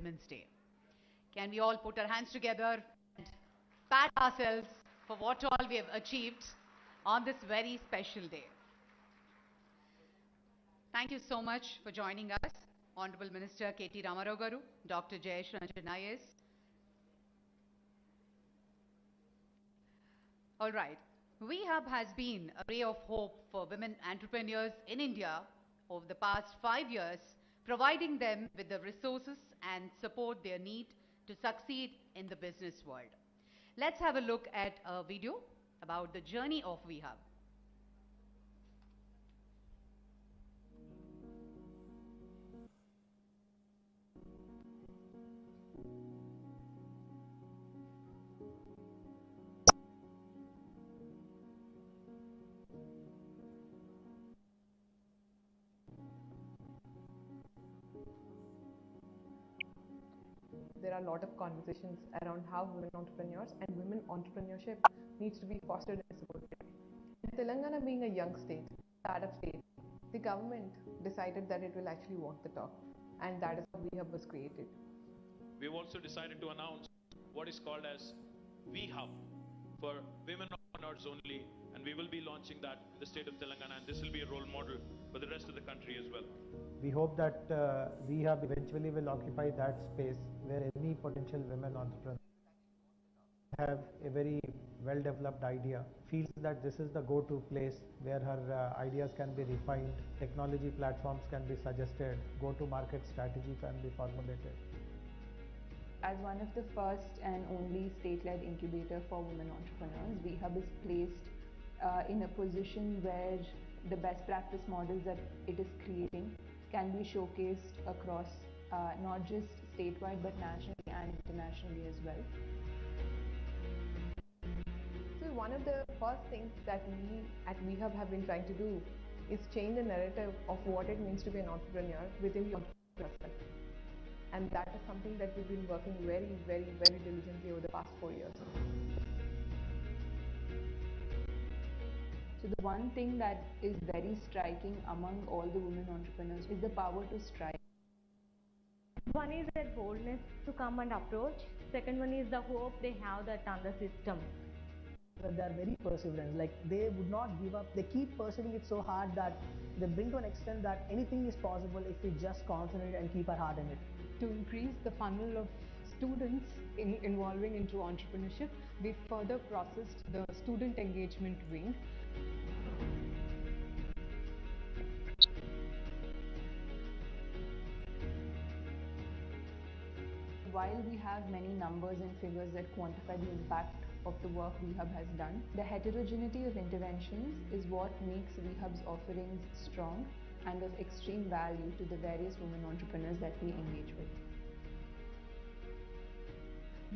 Women's Day. Can we all put our hands together and pat ourselves for what all we have achieved on this very special day? Thank you so much for joining us, Honorable Minister K.T. Ramarao Garu, Dr. Jayesh Ranjan IAS. All right. WeHub has been a ray of hope for women entrepreneurs in India over the past 5 years, providing them with the resources and support they need to succeed in the business world. Let's have a look at a video about the journey of WeHub. There are a lot of conversations around how women entrepreneurs and women entrepreneurship needs to be fostered and supported. And Telangana being a young state, startup state, the government decided that it will actually walk the talk, and that is how WeHub was created. We've also decided to announce what is called as WeHub for women entrepreneurs only, and we will be launching that in the state of Telangana, and this will be a role model for the rest of the country as well. We hope that WeHub eventually will occupy that space where any potential women entrepreneur have a very well-developed idea, feels that this is the go-to place where her ideas can be refined, technology platforms can be suggested, go-to-market strategy can be formulated. As one of the first and only state-led incubator for women entrepreneurs, WeHub is placed in a position where the best practice models that it is creating can be showcased across not just statewide but nationally and internationally as well. So one of the first things that we at WeHub have been trying to do is change the narrative of what it means to be an entrepreneur within the entrepreneur sector. And that is something that we've been working very, very, very diligently over the past 4 years. So the one thing that is very striking among all the women entrepreneurs is the power to strike. One is their boldness to come and approach. Second one is the hope they have that on the system. They are very perseverant, like they would not give up. They keep pursuing it so hard that they bring to an extent that anything is possible if we just concentrate and keep our heart in it. To increase the funnel of students involving into entrepreneurship, we further processed the student engagement wing. While we have many numbers and figures that quantify the impact of the work WeHub has done, the heterogeneity of interventions is what makes WeHub's offerings strong and of extreme value to the various women entrepreneurs that we engage with.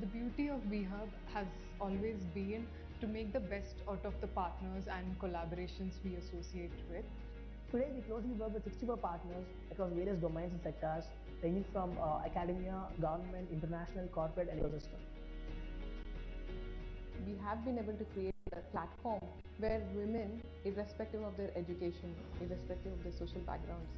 The beauty of WeHub has always been to make the best out of the partners and collaborations we associate with. Today, we closely work with 64 partners across various domains and sectors, ranging from academia, government, international, corporate, and ecosystem. We have been able to create a platform where women, irrespective of their education, irrespective of their social backgrounds,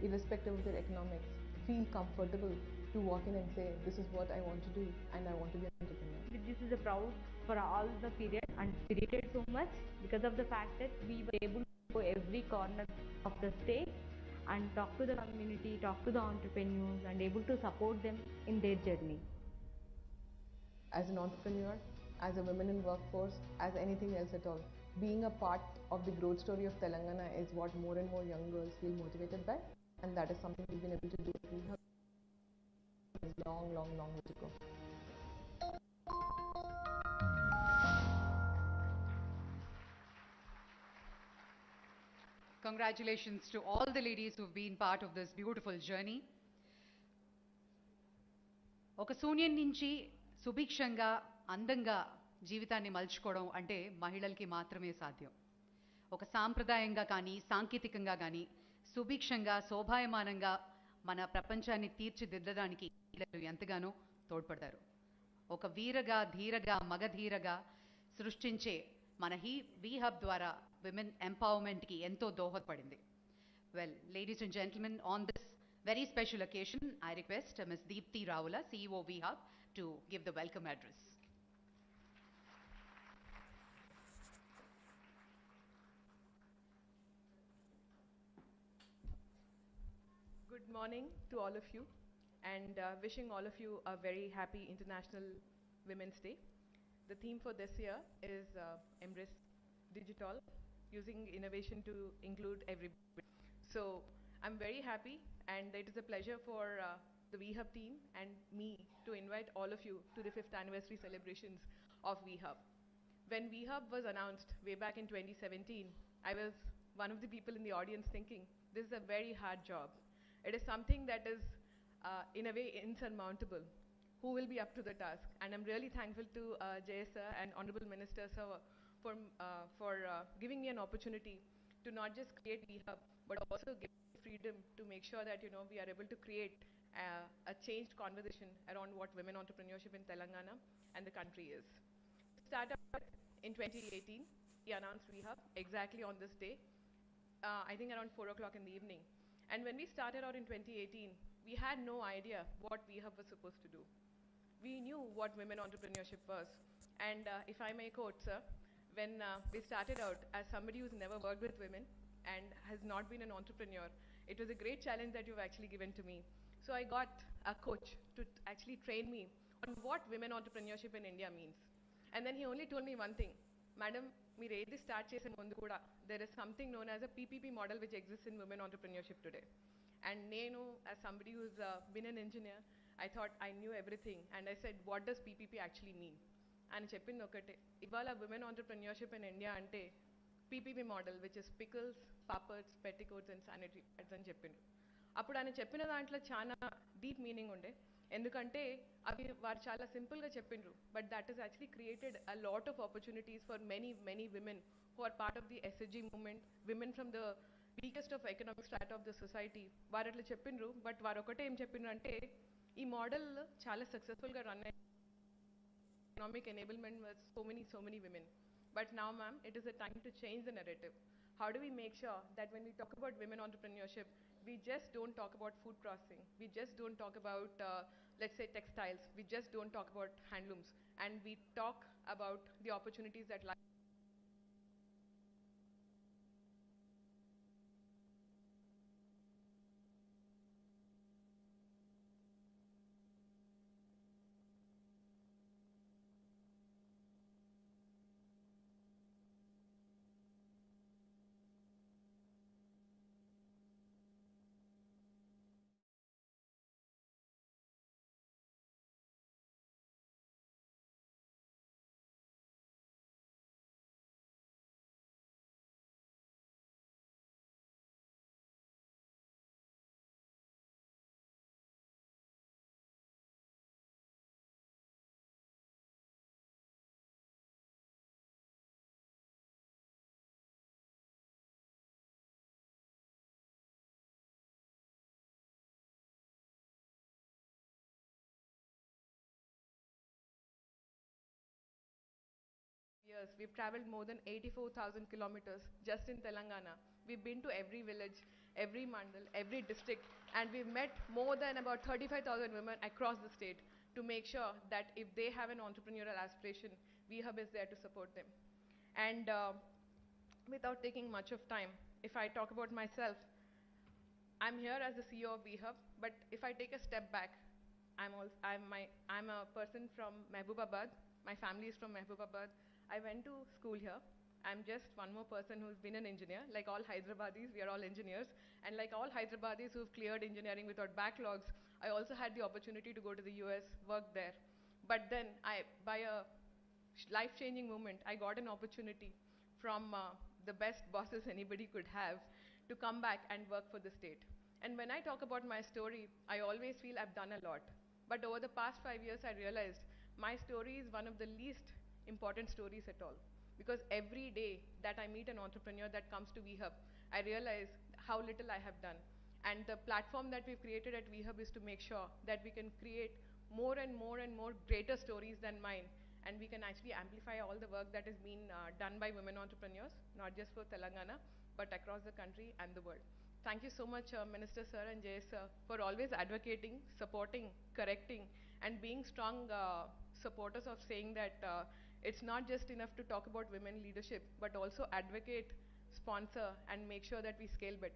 irrespective of their economics, feel comfortable to walk in and say, this is what I want to do and I want to be an entrepreneur. This is a proud for all the period and spirited so much because of the fact that we were able to go every corner of the state and talk to the community, talk to the entrepreneurs and able to support them in their journey. As an entrepreneur, as a woman in workforce, as anything else at all, being a part of the growth story of Telangana is what more and more young girls feel motivated by, and that is something we've been able to do. We have a long, long, long way to go. Congratulations to all the ladies who've been part of this beautiful journey. ఒక శూన్యం నుంచి సుభిక్షంగా అందంగా జీవితాన్ని మలుచుకోవడం అంటే మహిళలకి మాత్రమే సాధ్యం. ఒక సాంప్రదాయంగా కానీ సాంకేతికంగా కానీ సుభిక్షంగా శోభాయమానంగా మన ప్రపంచాన్ని తీర్చిదిద్దడానికి మహిళలు ఎంతగానో తోడ్పడతారు. ఒక వీరగా ధీరగా మగధీరగా సృష్టించే మన WeHub ద్వారా విమెన్ ఎంపవర్మెంట్కి ఎంతో దోహదపడింది. Well, ladies and gentlemen, on this very special occasion, I request Ms. Deepthi Rawala, CEO VHub, to give the welcome address. Good morning to all of you, and wishing all of you a very happy International Women's Day. The theme for this year is Embrace Digital, using innovation to include everybody. So I'm very happy, and it is a pleasure for the VHub team and me to invite all of you to the 5th anniversary celebrations of VHub. When VHub was announced way back in 2017, I was one of the people in the audience thinking, this is a very hard job. It is something that is, in a way, insurmountable. Who will be up to the task? And I'm really thankful to Jay sir and Honorable Minister sir for giving me an opportunity to not just create VHub, but also give freedom to make sure that we are able to create a changed conversation around what women entrepreneurship in Telangana and the country is. Start out in 2018, we announced VHub exactly on this day, I think around 4 o'clock in the evening. And when we started out in 2018, we had no idea what VHub was supposed to do. We knew what women entrepreneurship was. And if I may quote, sir, when we started out as somebody who's never worked with women and has not been an entrepreneur, it was a great challenge that you've actually given to me. So I got a coach to actually train me on what women entrepreneurship in India means. And then he only told me one thing, Madam, మీరు ఏది start చేసే ముందు కూడా there is something known as a PPP model which exists in women entrepreneurship today. And నేను, as somebody who's been an engineer, I thought I knew everything. And I said, what does PPP actually mean? And చెప్పింది ఒకటే, ఇవాళ women entrepreneurship in India అంటే PPP model, which is pickles, papads, petticoats and sanitary pads అని చెప్పిండు. అప్పుడు ఆయన చెప్పిన దాంట్లో చాలా డీప్ మీనింగ్ ఉండే, ఎందుకంటే అవి వారు చాలా సింపుల్గా చెప్పిండ్రు, but that is actually created a lot of opportunities for many women who are part of the SHG movement, women from the weakest of economic strata of the society. వారు అట్లా చెప్పిండ్రు, బట్ వారు ఒకటే ఏం చెప్పిండ్రు అంటే ఈ మోడల్ చాలా సక్సెస్ఫుల్గా రన్ అయ్యి economic enablement with so many women. But now, ma'am, it is a time to change the narrative. How do we make sure that when we talk about women entrepreneurship, we just don't talk about food processing, we just don't talk about, let's say, textiles, we just don't talk about handlooms, and we talk about the opportunities that lie. Years, we've traveled more than 84,000 kilometers just in Telangana. We've been to every village, every mandal, every district, and we've met more than about 35,000 women across the state to make sure that if they have an entrepreneurial aspiration, VHub is there to support them. And without taking much of time, if I talk about myself, I'm here as the CEO of VHub, but if I take a step back, I'm a person from Mehboobabaad. My family is from Mehboobabaad. I went to school here. I'm just one more person who's been an engineer. Like all Hyderabadis, we are all engineers. And like all Hyderabadis who've cleared engineering without backlogs, I also had the opportunity to go to the US, work there. But then, by a life-changing moment, I got an opportunity from the best bosses anybody could have to come back and work for the state. And when I talk about my story, I always feel I've done a lot. But over the past 5 years, I realized my story is one of the least important stories at all. Because every day that I meet an entrepreneur that comes to VHub, I realize how little I have done. And the platform that we've created at VHub is to make sure that we can create more and more and more greater stories than mine. And we can actually amplify all the work that is being done by women entrepreneurs, not just for Telangana, but across the country and the world. Thank you so much, Minister Sir and Jay Sir, for always advocating, supporting, correcting, and being strong supporters of saying that it's not just enough to talk about women leadership, but also advocate, sponsor, and make sure that we scale better.